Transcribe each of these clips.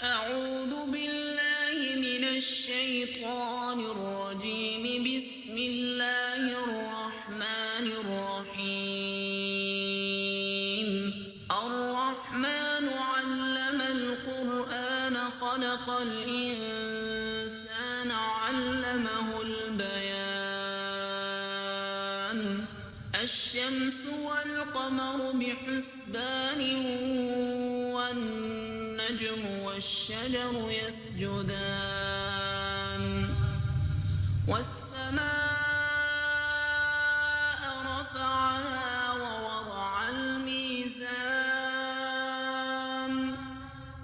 أعوذ بالله من الشيطان الرجيم. بسم الله الرحمن الرحيم. الرحمن علم القرآن خلق الإنسان علمه البيان. الشمس والقمر بحسبان والنجم والشجر يسجدان والسماء رفعها ووضع الميزان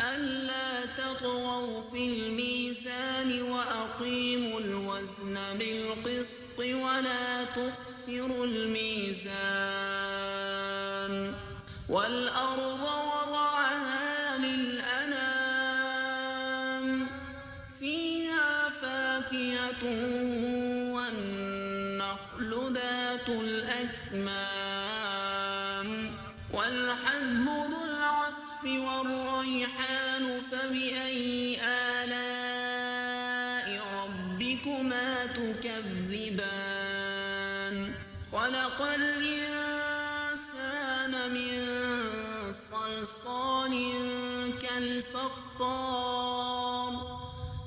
ألا تطغوا في الميزان وأقيموا الوزن بالقسط ولا تخسروا الميزان. والأرض وضعها للأنام فيها فاكهة والنخل ذات الأكمام والحب ذو العصف والريحان. فبأي آلاء ربكما تكذبان؟ خلق الإنسان من صلصال كالفخار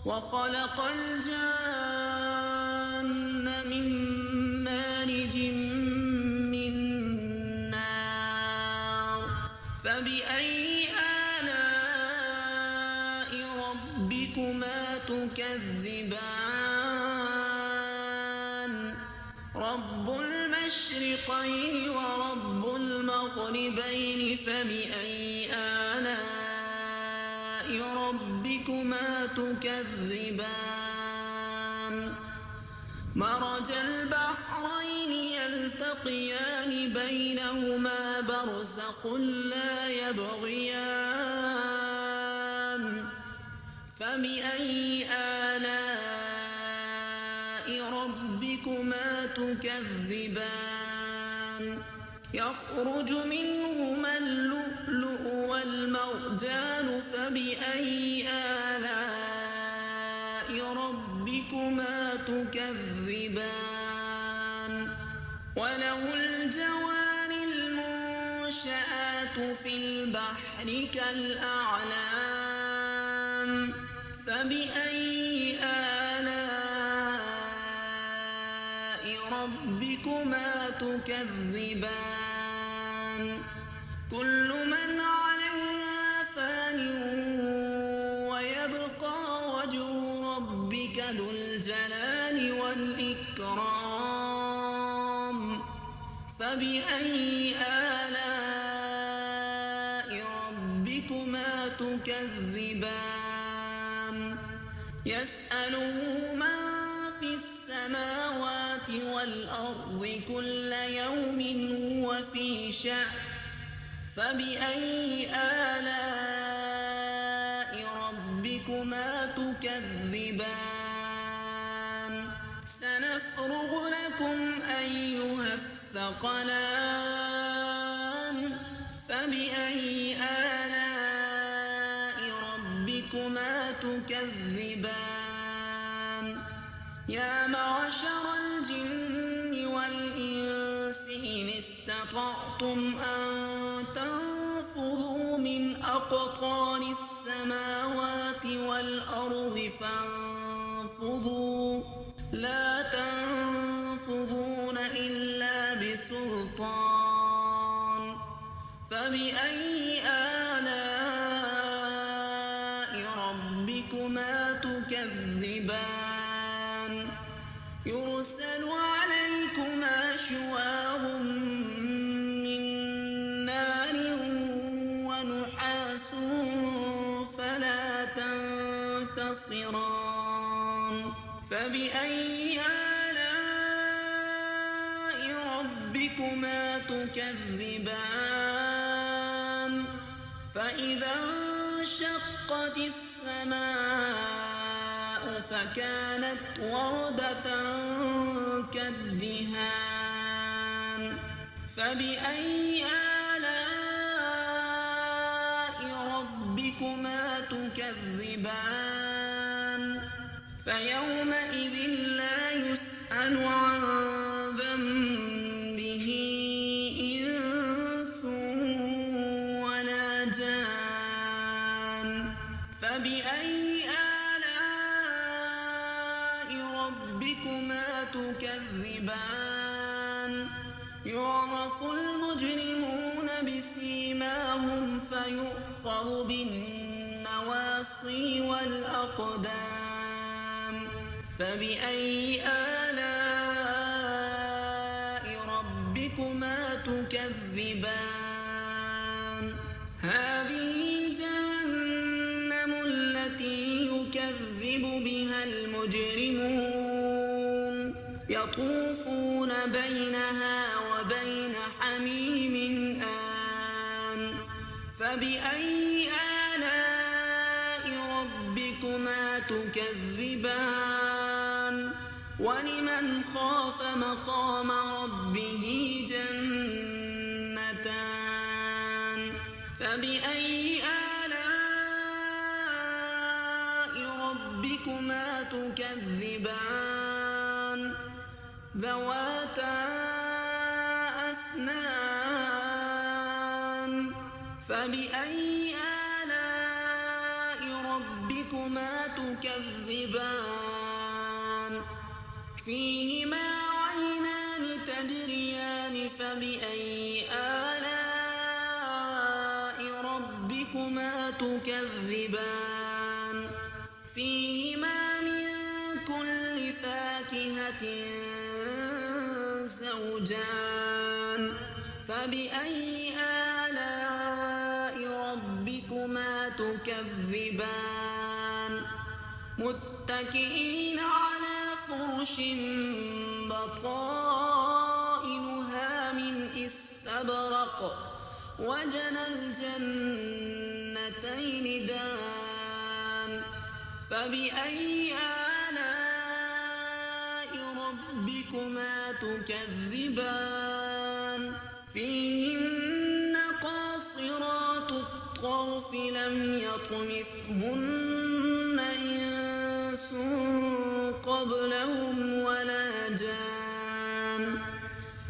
وخلق الجان من مارج من نار. فبأي آلاء ربكما تكذبان؟ رب المشرقين ورب المغربين. فبأي آلاء ربكما تكذبان؟ مرج البحرين يلتقيان بينهما برزخ لا يبغيان. فبأي آلاء ربكما تكذبان؟ يخرج منهما اللؤلؤ والمرجان. فبأي آلاء ربكما تكذبان؟ وله الجوار المنشآت في البحر كالأعلام. فبأي آلاء ربكما تكذبان؟ كل من عليها فان ويبقى وجه ربك ذو الجلال والإكرام. فبأي آلاء ربكما تكذبان؟ يسأله من في السماوات والأرض كل يوم هو في شأن. فبأي آلاء ربكما تكذبان؟ سنفرغ لكم أيها الثقلان. فبأي آلاء ربكما تكذبان؟ يا معشر الجن والإنس إن استطعتم أن تنفذوا من أقطار السماوات والأرض فانفذوا لا تنفذون إلا بسلطان. فبأي آلاء ربكما تكذبان؟ يرسل عليكما شواظ من نار ونحاس فلا تنتصران. فبأي آلاء ربكما تكذبان؟ فإذا انشقت السماء فكانت وردة كالدهان. فبأي آلاء ربكما تكذبان؟ تكذبان فيومئذ لا يسأل عن ذنبه إنس ولا جان فبأي آلاء ربكما تكذبان يعرف المجرمون بسيماهم فيؤخذ بالنواصي والأقدام فبأي آلاء ربكما تكذبان هذه جهنم التي يكذب بها المجرمون يطوفون بينها وبين حميم آن فبأي آلاء ربكما تكذبان ولمن خاف مقام ربه جنتان فبأي آلاء ربكما تكذبان ذواتا أفنان فبأي آلاء ربكما تكذبان فيهما عينان تجريان فبأي آلاء ربكما تكذبان فيهما من كل فاكهة زوجان فبأي آلاء ربكما تكذبان متكئين على فرش بطائنها من استبرق وجنى الجنتين دان فبأي آلاء ربكما تكذبان فيهن قاصرات الطرف لم يطمثهن إنس قبلهم ولا جان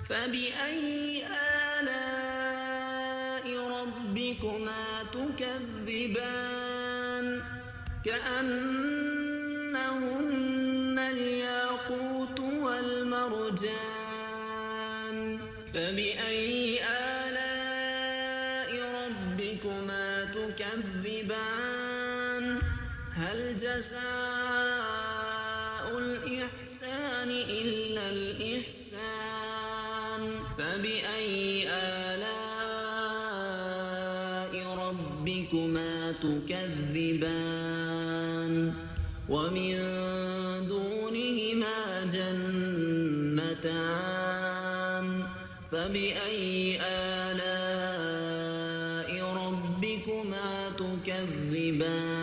فبأي آلاء ربكما تكذبان كأنهن الياقوت والمرجان فبأي آلاء ربكما تكذبان هل جزاء الإحسان إلا الإحسان فبأي آلاء ربكما تكذبان ومن دونهما جنتان فبأي آلاء ربكما تكذبان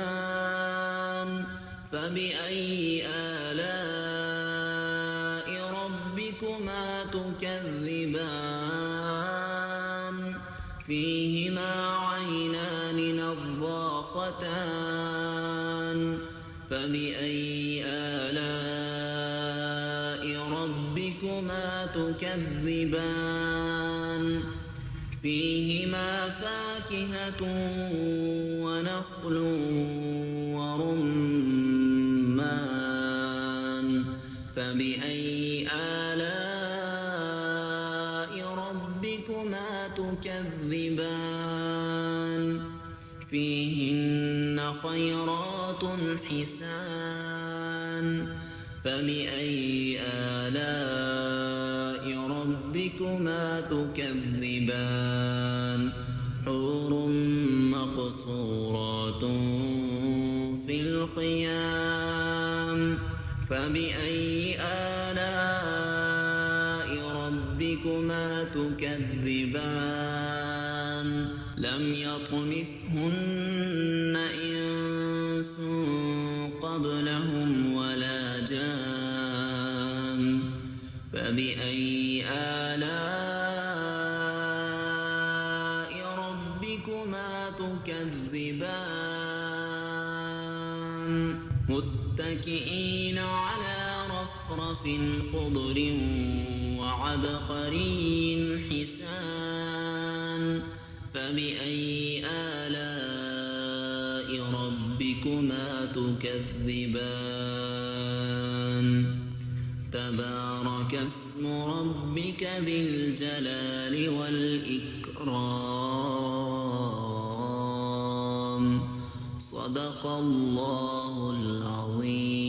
مدهامتان فبأي آلاء ربكما تكذبان فيهما عينان نضاختان فبأي آلاء ربكما تكذبان فيهما فاكهة ونخل ورمان فبأي آلاء ربكما تكذبان فيهن خيرات حسان فبأي آلاء ربكما تكذبان حور مقصورات في الخيام فبأي آلاء ربكما تكذبان لم يطمثهن إنس قبلهم ولا جان فبأي آلاء ربكما تكذبان متكئين على رفرف خضر وعبقري حسان فبأي آلاء ربكما تكذبان تبارك اسم ربك ذي الجلال والإكرام صدق الله العظيم.